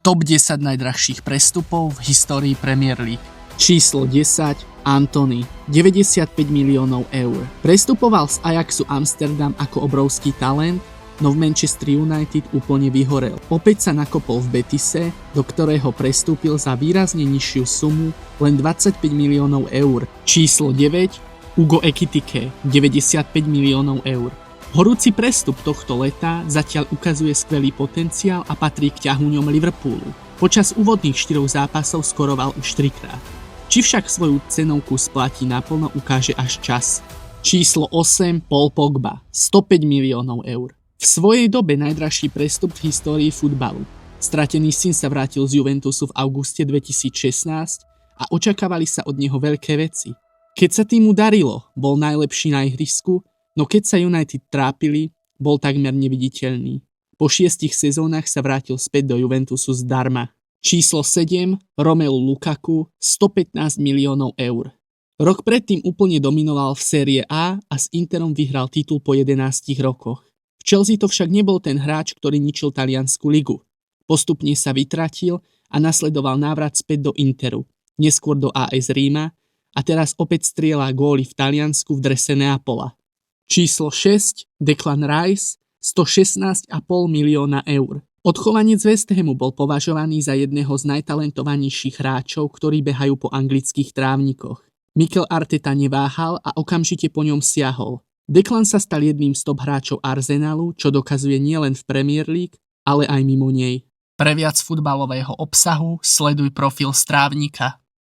Top 10 najdrahších prestupov v histórii Premier League. Číslo 10. Antony, 95 miliónov eur. Prestupoval z Ajaxu Amsterdam ako obrovský talent, no v Manchester United úplne vyhorel. Opäť sa nakopol v Betise, do ktorého prestúpil za výrazne nižšiu sumu, len 25 miliónov eur. Číslo 9. Ugo Ekitike, 95 miliónov eur. Horúci prestup tohto leta zatiaľ ukazuje skvelý potenciál a patrí k ťahuňom Liverpoolu. Počas úvodných 4 zápasov skoroval už 3-krát. Či však svoju cenovku splatí naplno, ukáže až čas. Číslo 8. Paul Pogba, 105 miliónov eur. V svojej dobe najdražší prestup v histórii futbalu. Stratený syn sa vrátil z Juventusu v auguste 2016 a očakávali sa od neho veľké veci. Keď sa týmu darilo, bol najlepší na ihrisku, no keď sa United trápili, bol takmer neviditeľný. Po 6 sezónach sa vrátil späť do Juventusu zdarma. Číslo 7. Romelu Lukaku, 115 miliónov eur. Rok predtým úplne dominoval v Série A a s Interom vyhral titul po 11 rokoch. V Chelsea to však nebol ten hráč, ktorý ničil taliansku ligu. Postupne sa vytratil a nasledoval návrat späť do Interu, neskôr do AS Ríma a teraz opäť strieľa góly v Taliansku v drese Neapola. Číslo 6. Declan Rice, 116,5 milióna eur. Odchovanec West Hamu bol považovaný za jedného z najtalentovanejších hráčov, ktorí behajú po anglických trávnikoch. Mikel Arteta neváhal a okamžite po ňom siahol. Declan sa stal jedným z top hráčov Arsenalu, čo dokazuje nielen v Premier League, ale aj mimo nej. Pre viac futbalového obsahu sleduj profil Strávnika.